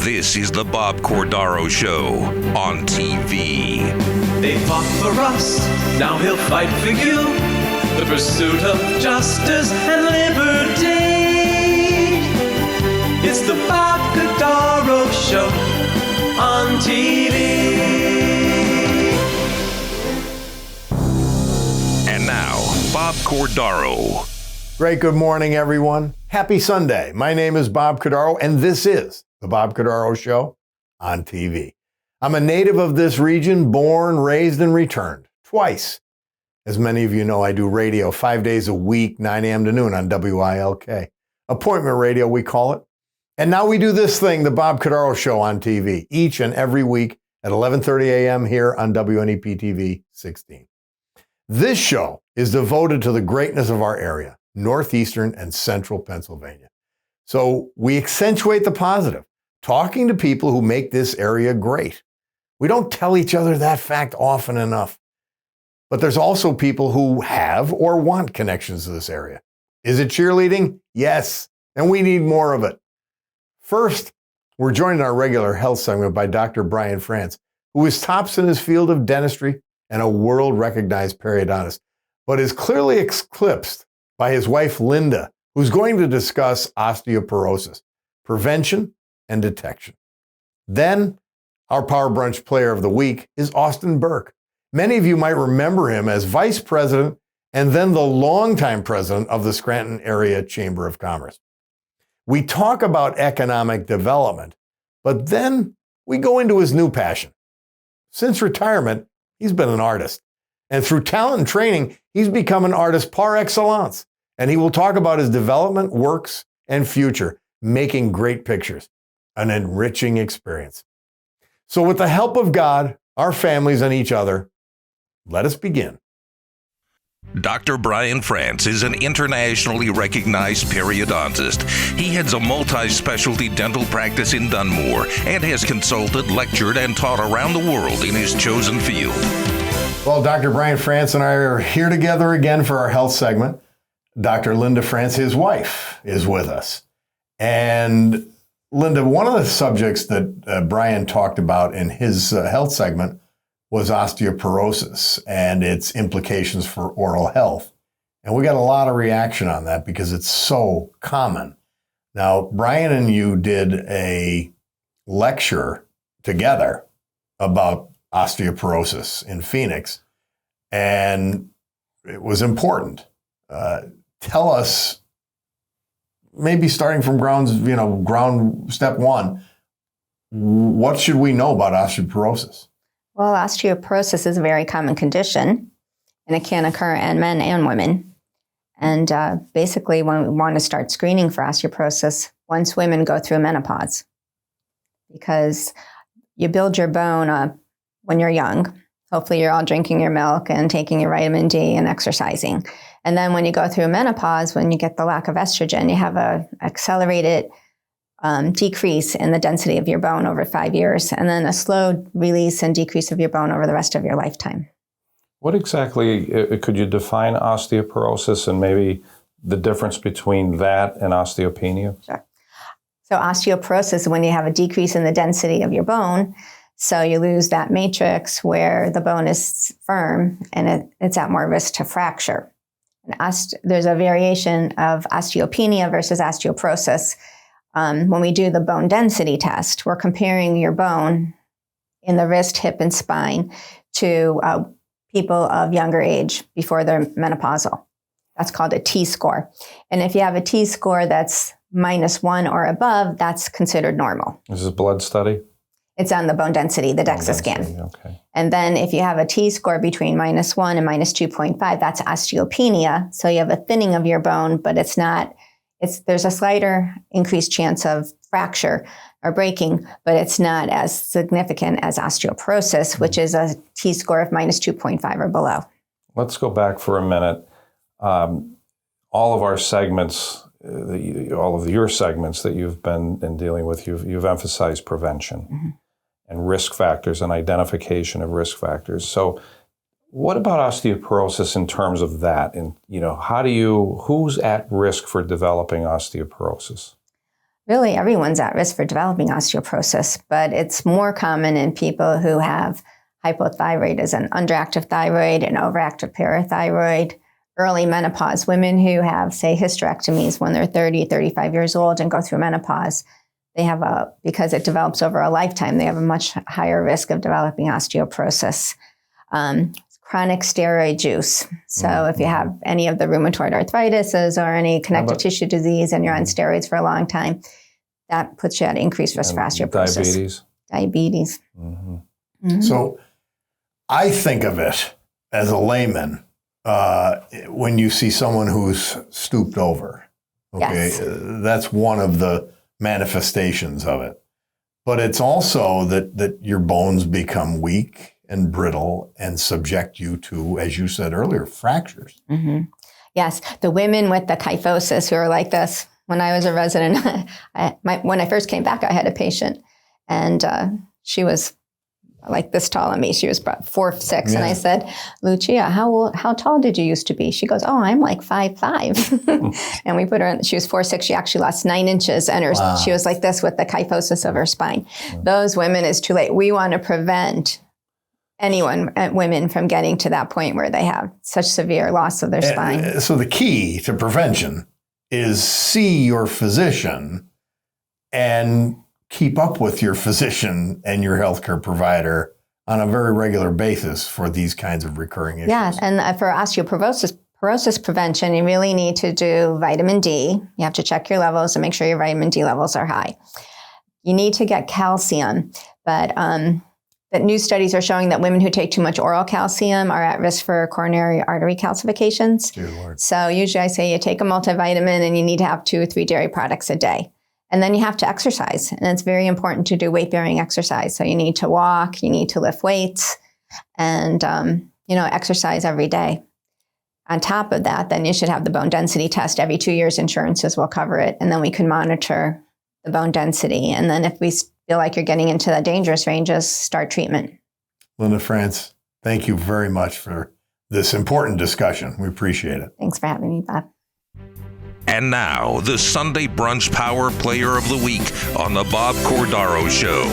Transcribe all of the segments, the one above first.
This is the Bob Cordaro Show on TV. They fought for us, now he'll fight for you. The pursuit of justice and liberty. It's the Bob Cordaro Show on TV. And now, Bob Cordaro. Great good morning, everyone. Happy Sunday. My name is Bob Cordaro, and this is the Bob Cordaro Show on TV. I'm a native of this region, born, raised, and returned twice. As many of you know, I do radio 5 days a week, 9 a.m. to noon on WILK. Appointment radio, we call it. And now we do this thing, the Bob Cordaro Show on TV, each and every week at 11:30 a.m. here on WNEP TV 16. This show is devoted to the greatness of our area, northeastern and central Pennsylvania. So we accentuate the positive, talking to people who make this area great. We don't tell each other that fact often enough. But there's also people who have or want connections to this area. Is it cheerleading? Yes, and we need more of it. First, we're joined in our regular health segment by Dr. Bryan Frantz, who is tops in his field of dentistry and a world-recognized periodontist, but is clearly eclipsed by his wife, Linda, who's going to discuss osteoporosis, prevention and detection. Then, our Power Brunch Player of the Week is Austin Burke. Many of you might remember him as Vice President and then the longtime President of the Scranton Area Chamber of Commerce. We talk about economic development, but then we go into his new passion. Since retirement, he's been an artist. And through talent and training, he's become an artist par excellence. And he will talk about his development, works, and future, making great pictures, an enriching experience. So with the help of God, our families, and each other, let us begin. Dr. Bryan Frantz is an internationally recognized periodontist. He heads a multi-specialty dental practice in Dunmore and has consulted, lectured, and taught around the world in his chosen field. Well, Dr. Bryan Frantz and I are here together again for our health segment. Dr. Linda Frantz, his wife, is with us. And Linda, one of the subjects that Bryan talked about in his health segment was osteoporosis and its implications for oral health. And we got a lot of reaction on that because it's so common. Now, Bryan and you did a lecture together about osteoporosis in Phoenix, and it was important. Tell us, maybe starting from ground step one, what should we know about osteoporosis? Well, osteoporosis is a very common condition, and it can occur in men and women. And basically, when we want to start screening for osteoporosis, once women go through menopause, because you build your bone when you're young. Hopefully, you're all drinking your milk and taking your vitamin D and exercising. And then when you go through menopause, when you get the lack of estrogen, you have an accelerated decrease in the density of your bone over 5 years, and then a slow release and decrease of your bone over the rest of your lifetime. What exactly, could you define osteoporosis and maybe the difference between that and osteopenia? Sure. So osteoporosis is when you have a decrease in the density of your bone, so you lose that matrix where the bone is firm and it's at more risk to fracture. And there's a variation of osteopenia versus osteoporosis. When we do the bone density test, we're comparing your bone in the wrist, hip, and spine to people of younger age before they're menopausal. That's called a T-score. And if you have a T-score that's -1 or above, that's considered normal. Is this a blood study? It's on the bone density, the DEXA scan. Okay. And then if you have a T-score between -1 and -2.5, that's osteopenia. So you have a thinning of your bone, but there's a slighter increased chance of fracture or breaking, but it's not as significant as osteoporosis, which is a T-score of -2.5 or below. Let's go back for a minute. All of our segments, all of your segments that you've been dealing with, you've emphasized prevention and risk factors and identification of risk factors. So what about osteoporosis in terms of that? And, who's at risk for developing osteoporosis? really everyone's at risk for developing osteoporosis, but it's more common in people who have hypothyroidism, underactive thyroid and overactive parathyroid, early menopause, women who have, say, hysterectomies when they're 30, 35 years old and go through menopause. They have because it develops over a lifetime, they have a much higher risk of developing osteoporosis. Chronic steroid use. So if you have any of the rheumatoid arthritis or any connective tissue disease and you're on steroids for a long time, that puts you at increased risk for osteoporosis. Diabetes. Mm-hmm. Mm-hmm. So I think of it as a layman when you see someone who's stooped over. Okay, Yes. That's one of the manifestations of it. But it's also that your bones become weak and brittle and subject you to, as you said earlier, fractures. Mm-hmm. Yes, the women with the kyphosis who are like this. When I was a resident, when I first came back, I had a patient, and she was like this tall on me. She was about 4'6", and I said, "Lucia, how tall did you used to be?" She goes, "Oh, I'm like 5'5". And we put her in. She was 4'6". She actually lost 9 inches, and she was like this with the kyphosis of her spine. Those women, is too late. We want to prevent women from getting to that point where they have such severe loss of their spine. So the key to prevention is see your physician and keep up with your physician and your healthcare provider on a very regular basis for these kinds of recurring issues. Yes, and for osteoporosis prevention, you really need to do vitamin D. You have to check your levels and make sure your vitamin D levels are high. You need to get calcium, but that new studies are showing that women who take too much oral calcium are at risk for coronary artery calcifications. Dear Lord. So usually I say you take a multivitamin and you need to have 2 or 3 dairy products a day. And then you have to exercise. And it's very important to do weight-bearing exercise. So you need to walk, you need to lift weights, and exercise every day. On top of that, then you should have the bone density test every 2 years. Insurances will cover it. And then we can monitor the bone density. And then if we feel like you're getting into the dangerous ranges, start treatment. Linda Frantz, thank you very much for this important discussion. We appreciate it. Thanks for having me, Bob. And now, the Sunday Brunch Power Player of the Week on the Bob Cordaro Show.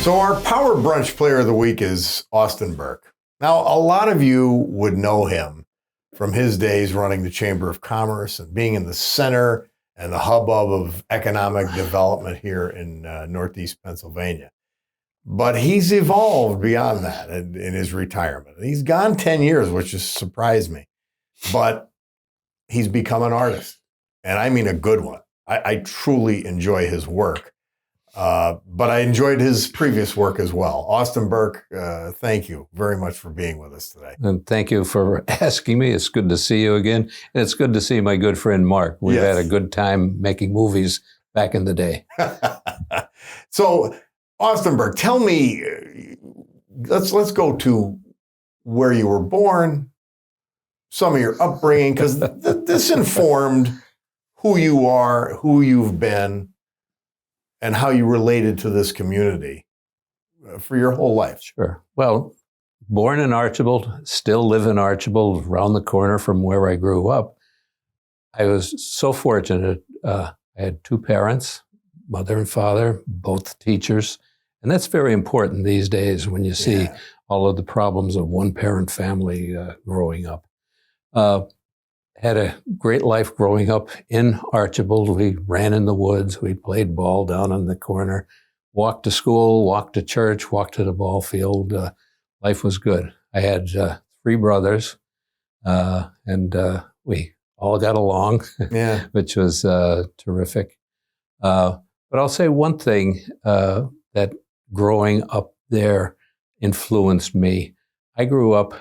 So our Power Brunch Player of the Week is Austin Burke. Now, a lot of you would know him from his days running the Chamber of Commerce and being in the center and the hubbub of economic development here in Northeast Pennsylvania. But he's evolved beyond that in his retirement. He's gone 10 years, which has surprised me. But he's become an artist, and I mean a good one. I truly enjoy his work, but I enjoyed his previous work as well. Austin Burke, thank you very much for being with us today. And thank you for asking me. It's good to see you again. And it's good to see my good friend Mark. We've had a good time making movies back in the day. So, Austin Burke, tell me, let's go to where you were born, some of your upbringing, because this informed who you are, who you've been, and how you related to this community for your whole life. Sure. Well, born in Archibald, still live in Archibald, around the corner from where I grew up. I was so fortunate. I had 2 parents, mother and father, both teachers. And that's very important these days when you see all of the problems of one-parent family growing up. Had a great life growing up in Archibald. We ran in the woods. We played ball down on the corner, walked to school, walked to church, walked to the ball field. Life was good. I had 3 brothers, and we all got along, which was terrific. But I'll say one thing that growing up there influenced me. I grew up,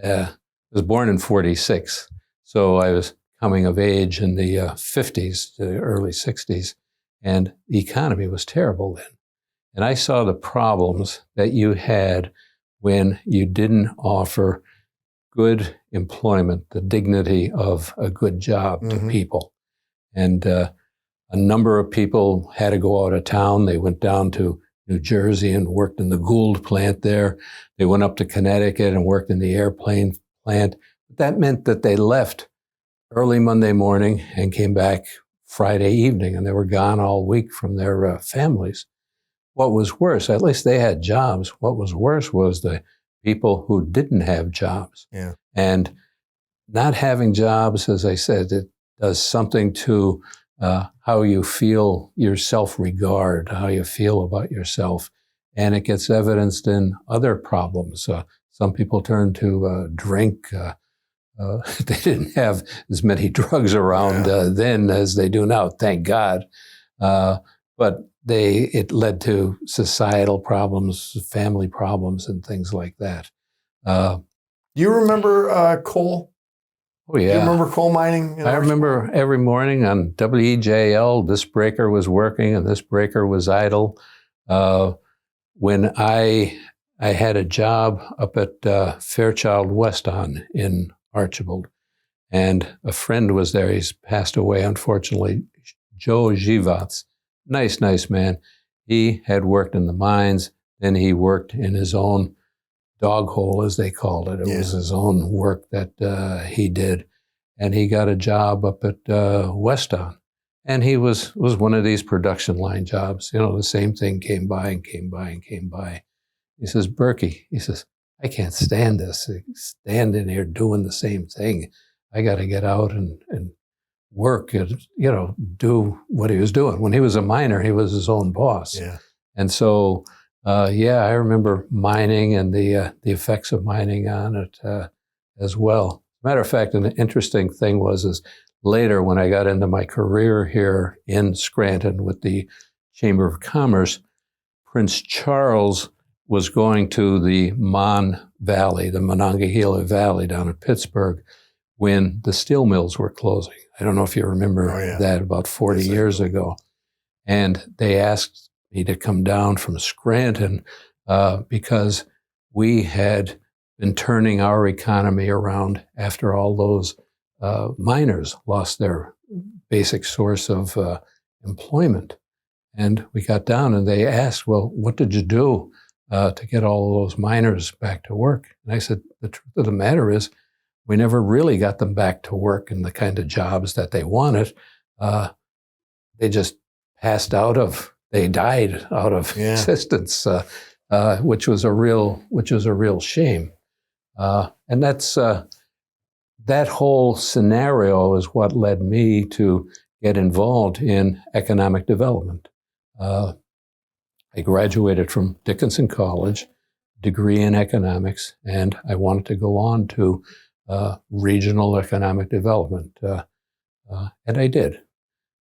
was born in 46. So I was coming of age in the 50s to the early 60s, and the economy was terrible then. And I saw the problems that you had when you didn't offer good employment, the dignity of a good job to people. And a number of people had to go out of town. They went down to New Jersey and worked in the Gould plant there. They went up to Connecticut and worked in the airplane plant. That meant that they left early Monday morning and came back Friday evening, and they were gone all week from their families. What was worse, at least they had jobs. What was worse was the people who didn't have jobs. Yeah. And not having jobs, as I said, it does something to how you feel, your self-regard, how you feel about yourself. And it gets evidenced in other problems. Some people turn to drink. They didn't have as many drugs around then as they do now, thank God. But it led to societal problems, family problems, and things like that. You remember coal? Oh, yeah. Do you remember coal mining? I remember every morning on WEJL, this breaker was working and this breaker was idle. When I had a job up at Fairchild Weston in Archibald, and a friend was there. He's passed away, unfortunately, Joe Zivats. Nice man. He had worked in the mines, then he worked in his own dog hole, as they called it. It was his own work that he did. And he got a job up at Weston. And he was one of these production line jobs. You know, the same thing came by and came by and came by. He says, Burke, he says, I can't stand this, standing here doing the same thing. I got to get out and work and, do what he was doing. When he was a miner, he was his own boss. Yeah. And so, I remember mining and the effects of mining on it as well. Matter of fact, an interesting thing is later when I got into my career here in Scranton with the Chamber of Commerce, Prince Charles was going to the Mon Valley, the Monongahela Valley down in Pittsburgh, when the steel mills were closing. I don't know if you remember that, about 40 years ago. And they asked me to come down from Scranton because we had been turning our economy around after all those miners lost their basic source of employment. And we got down and they asked, well, what did you do to get all of those miners back to work? And I said, the truth of the matter is, we never really got them back to work in the kind of jobs that they wanted. They just they died out of existence, which was a real shame. And that's that whole scenario is what led me to get involved in economic development. I graduated from Dickinson College, degree in economics, and I wanted to go on to regional economic development, and I did.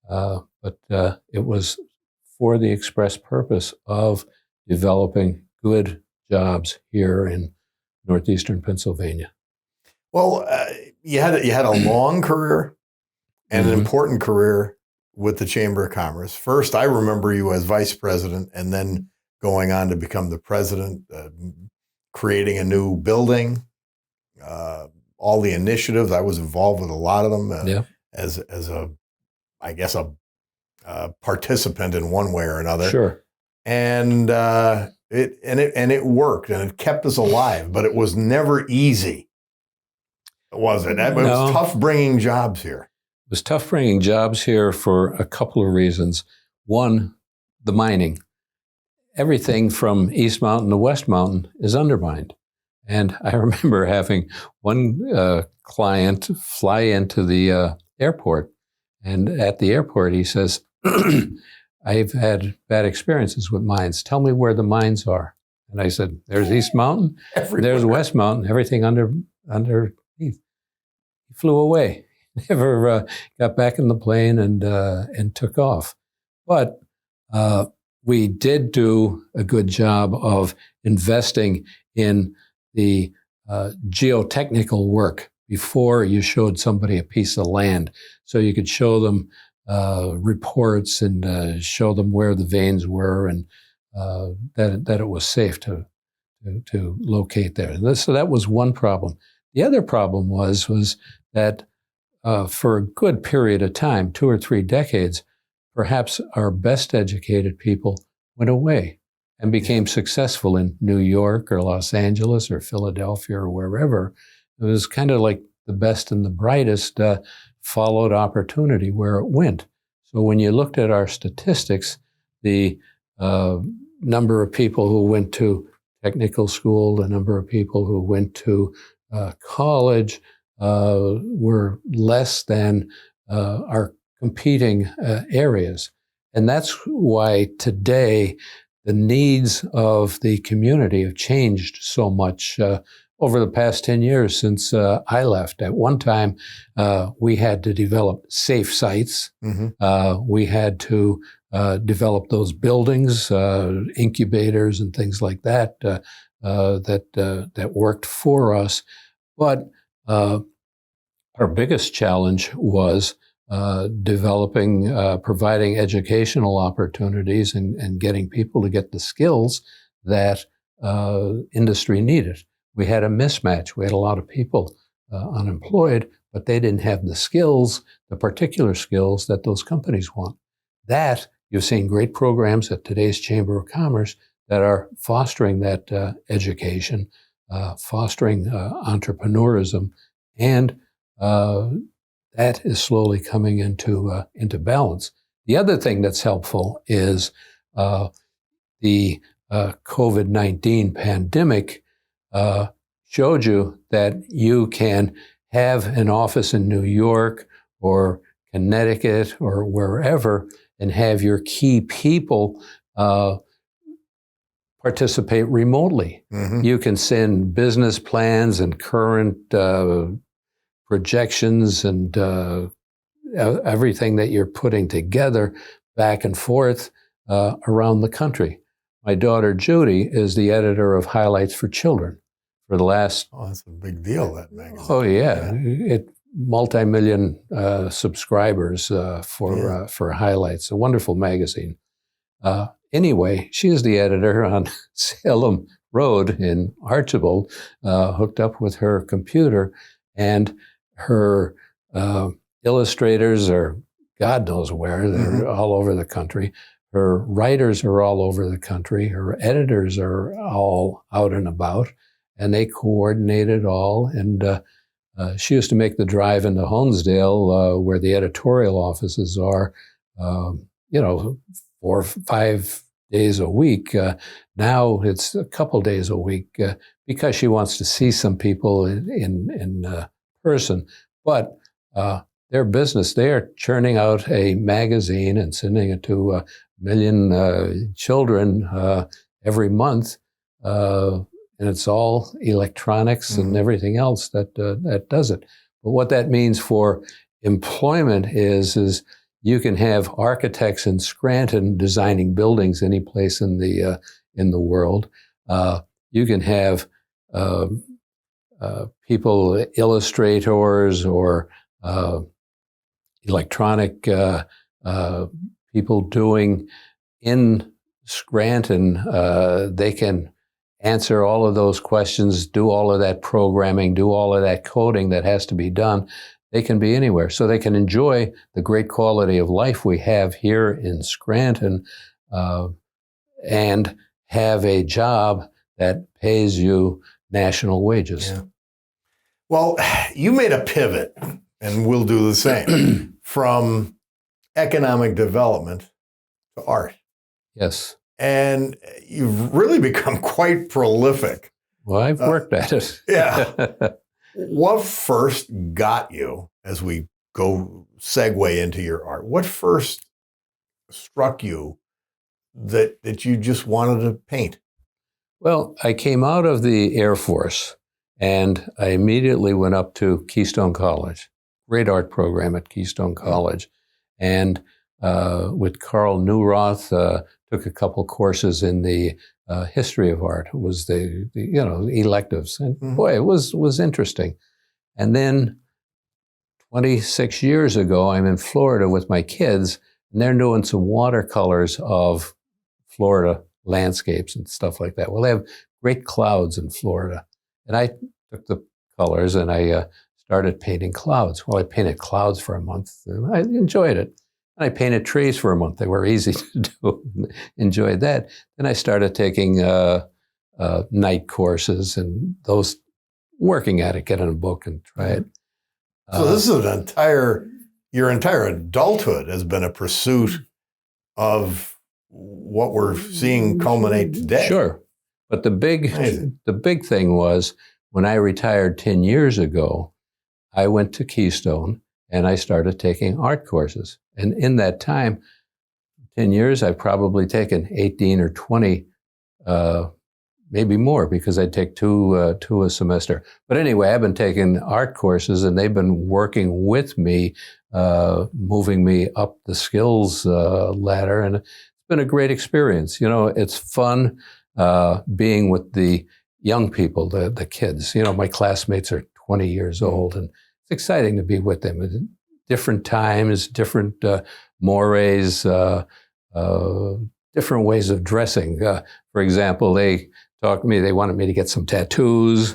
But it was for the express purpose of developing good jobs here in northeastern Pennsylvania. Well, you had a long career and an important career with the Chamber of Commerce. First, I remember you as vice president, and then going on to become the president, creating a new building. All the initiatives, I was involved with a lot of them as a participant in one way or another. Sure. And it worked, and it kept us alive, but it was never easy. Was it? It was tough bringing jobs here. It was tough bringing jobs here for a couple of reasons. One, the mining. Everything from East Mountain to West Mountain is undermined. And I remember having one client fly into the airport. And at the airport, he says, I've had bad experiences with mines. Tell me where the mines are. And I said, there's East Mountain, there's West Mountain, everything underneath. He flew away. Never got back in the plane and took off. But we did do a good job of investing in the geotechnical work before you showed somebody a piece of land. So you could show them reports and show them where the veins were and that it was safe to locate there. So that was one problem. The other problem was that for a good period of time, 2 or 3 decades, perhaps our best educated people went away and became successful in New York or Los Angeles or Philadelphia or wherever. It was kind of like the best and the brightest followed opportunity where it went. So when you looked at our statistics, the number of people who went to technical school, the number of people who went to college were less than our competing areas. And that's why today the needs of the community have changed so much over the past 10 years since I left. At one time, we had to develop safe sites. We had to develop those buildings, incubators and things like that, that worked for us. But our biggest challenge was providing educational opportunities and getting people to get the skills that industry needed. We had a mismatch. We had a lot of people unemployed, but they didn't have the skills, the particular skills that those companies want. That, you've seen great programs at today's Chamber of Commerce that are fostering that education, fostering entrepreneurism, and that is slowly coming into balance. The other thing that's helpful is the COVID-19 pandemic showed you that you can have an office in New York or Connecticut or wherever and have your key people participate remotely. You can send business plans and current projections and everything that you're putting together back and forth around the country. My daughter Judy is the editor of Highlights for Children for the last... Oh, that's a big deal, that magazine. Oh, yeah. It multi-million subscribers for Highlights, a wonderful magazine. Anyway, she is the editor on Salem Road in Archibald, hooked up with her computer, and her illustrators are God knows where. They're all over the country. Her writers are all over the country. Her editors are all out and about, and they coordinate it all. And she used to make the drive into Honesdale, where the editorial offices are, 4 or 5 days a week. Now it's a couple days a week because she wants to see some people in person. But their business, they are churning out a magazine and sending it to 1 million children every month. And it's all electronics and everything else that does it. But what that means for employment is you can have architects in Scranton designing buildings any place in the world. You can have people, illustrators or electronic people doing in Scranton. They can answer all of those questions, do all of that programming, do all of that coding that has to be done. They can be anywhere. So they can enjoy the great quality of life we have here in Scranton and have a job that pays you national wages. Yeah. Well, you made a pivot, and we'll do the same, from economic development to art. Yes. And you've really become quite prolific. Well, I've worked at it. Yeah. What first got you, as we go segue into your art, what first struck you that you just wanted to paint? Well, I came out of the Air Force and I immediately went up to Keystone College, great art program at Keystone College. And with Carl Neuroth, took a couple courses in the history of art. It was the electives. And boy, it was interesting. And then 26 years ago, I'm in Florida with my kids, and they're doing some watercolors of Florida landscapes and stuff like that. Well, they have great clouds in Florida. And I took the colors and I started painting clouds. Well, I painted clouds for a month, and I enjoyed it. And I painted trees for a month. They were easy to do. Enjoyed that. Then I started taking night courses and those, working at it, get in a book and try it. So this is an entire your entire adulthood has been a pursuit of what we're seeing culminate today. Sure. But the big thing was when I retired 10 years ago, I went to Keystone and I started taking art courses. And in that time, 10 years, I've probably taken 18 or 20, maybe more, because I take two a semester. But anyway, I've been taking art courses and they've been working with me, moving me up the skills ladder. And it's been a great experience. You know, it's fun being with the young people, the kids. You know, my classmates are 20 years old, and it's exciting to be with them. At different times, different mores, different ways of dressing. For example, they talked to me, they wanted me to get some tattoos,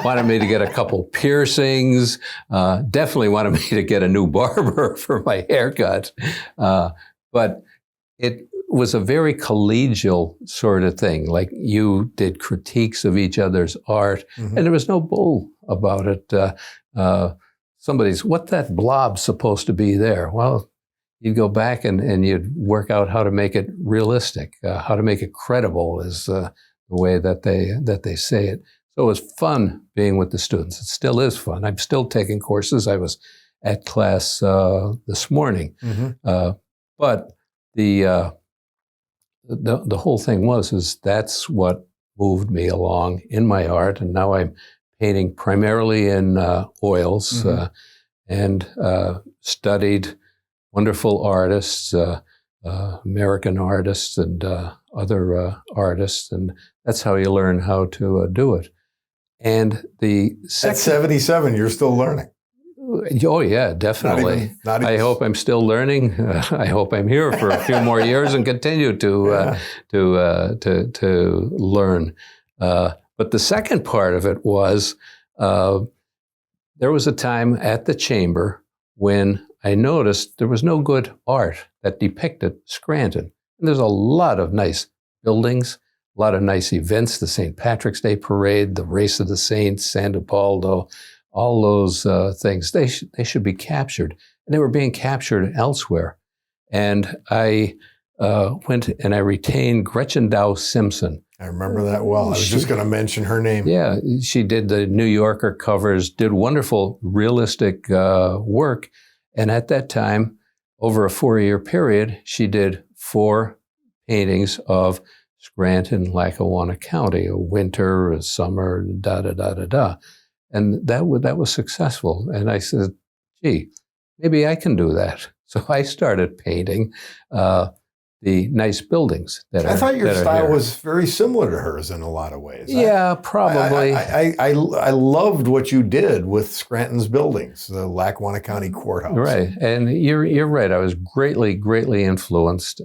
wanted me to get a couple piercings, definitely wanted me to get a new barber for my haircut. But it was a very collegial sort of thing. Like, you did critiques of each other's art, and there was no bull about it. Somebody's, what that blob's supposed to be there? Well, you'd go back and you'd work out how to make it realistic, how to make it credible is the way that they say it. So it was fun being with the students. It still is fun. I'm still taking courses. I was at class this morning. But the whole thing is that's what moved me along in my art. And now I'm painting primarily in oils and studied wonderful artists, American artists and other artists. And that's how you learn how to do it. And at 77, you're still learning. Oh yeah, definitely. Not even, I hope I'm still learning. I hope I'm here for a few more years and continue to learn. But the second part of it was there was a time at the chamber when I noticed there was no good art that depicted Scranton. And there's a lot of nice buildings, a lot of nice events, the St. Patrick's Day Parade, the Race of the Saints, San Dipaldo, all those things. They should be captured. And they were being captured elsewhere. And I went and I retained Gretchen Dow Simpson. I remember that well. I was just going to mention her name. Yeah, she did the New Yorker covers, did wonderful realistic work. And at that time, over a 4-year period, she did 4 paintings of Scranton, Lackawanna County, a winter, a summer, da-da-da-da-da. And that was successful. And I said, gee, maybe I can do that. So I started painting the nice buildings that I thought your style was very similar to hers in a lot of ways. Yeah, probably. I loved what you did with Scranton's buildings, the Lackawanna County Courthouse. Right, and you're right. I was greatly influenced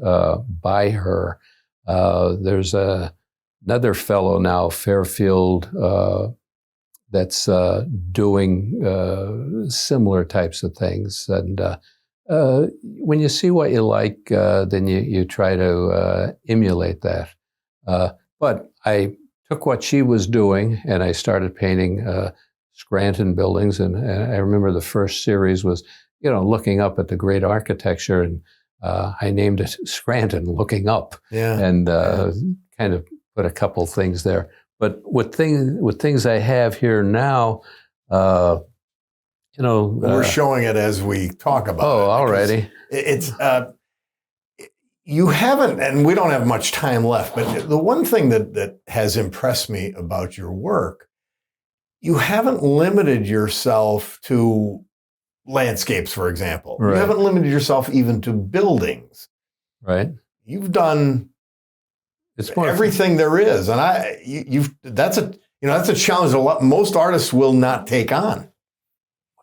by her. There's another fellow now, Fairfield, that's doing similar types of things. And when you see what you like, then you try to emulate that. But I took what she was doing and I started painting Scranton buildings. And I remember the first series was, looking up at the great architecture, and I named it Scranton Looking Up. Yeah. And kind of put a couple things there. But with things I have here now, we're showing it as we talk about it. Oh, already. It's you haven't, and we don't have much time left, but the one thing that has impressed me about your work, you haven't limited yourself to landscapes, for example. Right. You haven't limited yourself even to buildings. Right. You've done everything there is, and that's a challenge most artists will not take on.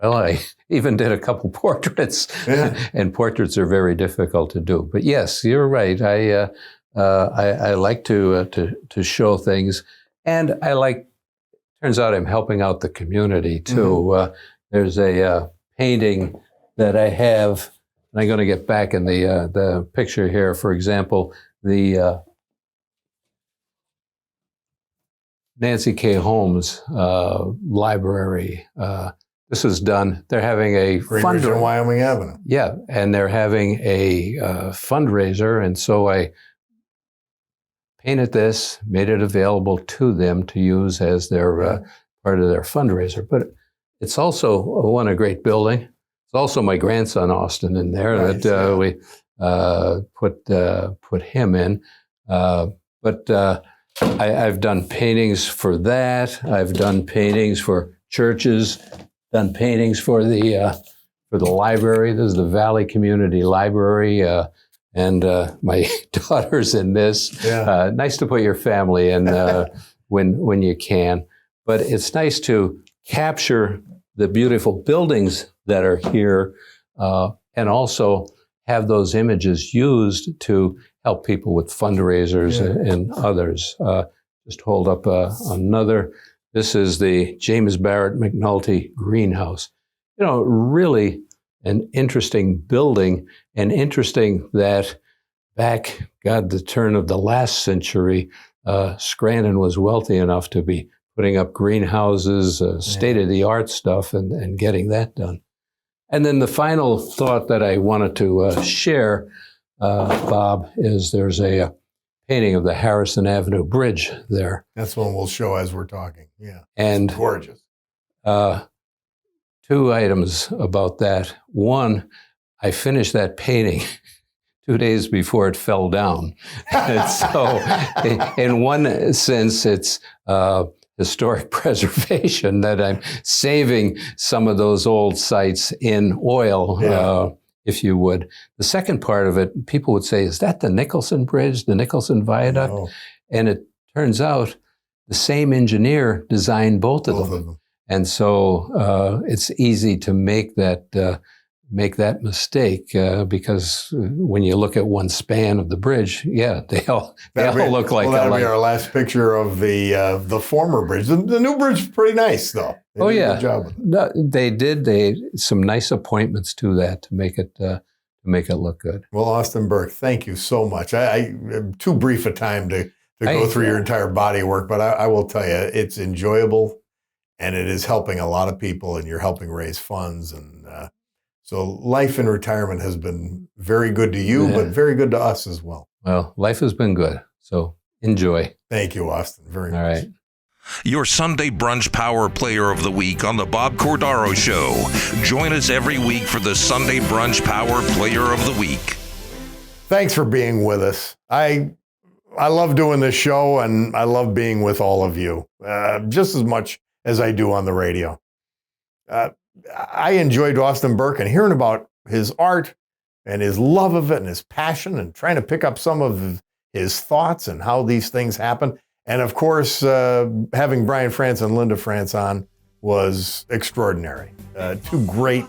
Well, I even did a couple portraits, and portraits are very difficult to do. But yes, you're right. I like to show things, and I like. Turns out I'm helping out the community too. There's a painting that I have, and I'm going to get back in the picture here. For example, the Nancy K. Holmes library. this is done. They're having a Great Ridge and Wyoming Avenue. Yeah, and they're having a fundraiser, and so I painted this, made it available to them to use as their part of their fundraiser. But it's also a great building. It's also my grandson Austin in there we put him in. But I've done paintings for that. I've done paintings for churches. Done paintings for the library. This is the Valley Community Library. And my daughter's in this. Yeah. Nice to put your family in when you can. But it's nice to capture the beautiful buildings that are here and also have those images used to help people with fundraisers and others. Just hold up another. This is the James Barrett McNulty Greenhouse. Really an interesting building, and interesting that back, the turn of the last century, Scranton was wealthy enough to be putting up greenhouses, state-of-the-art stuff, and getting that done. And then the final thought that I wanted to share, Bob, is there's a painting of the Harrison Avenue Bridge there. That's one we'll show as we're talking. Yeah, and it's gorgeous. 2 items about that. One, I finished that painting 2 days before it fell down. And so in one sense, it's historic preservation that I'm saving some of those old sites in oil, if you would. The second part of it, people would say, is that the Nicholson Bridge, the Nicholson Viaduct? No. And it turns out the same engineer designed both of them. And so it's easy to make that mistake because when you look at one span of the bridge, they all look like. Well, that'll be our last picture of the former bridge. The new bridge is pretty nice, though. They did a good job with it. No, they did some nice appointments to that to make it look good. Well, Austin Burke, thank you so much. I too brief a time to go through your entire body of work, but I will tell you, it's enjoyable. And it is helping a lot of people, and you're helping raise funds. And so life in retirement has been very good to you, but very good to us as well. Well, life has been good. So enjoy. Thank you, Austin. Very much. All right. Your Sunday Brunch Power Player of the Week on the Bob Cordaro Show. Join us every week for the Sunday Brunch Power Player of the Week. Thanks for being with us. I love doing this show, and I love being with all of you just as much as I do on the radio. I enjoyed Austin Burke and hearing about his art and his love of it and his passion and trying to pick up some of his thoughts and how these things happen. And of course, having Bryan Frantz and Linda Frantz on was extraordinary. 2 great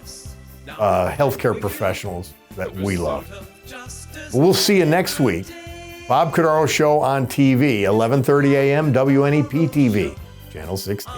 healthcare professionals that we love. We'll see you next week. Bob Cordaro Show on TV, 11:30 a.m. WNEP TV, Channel 16.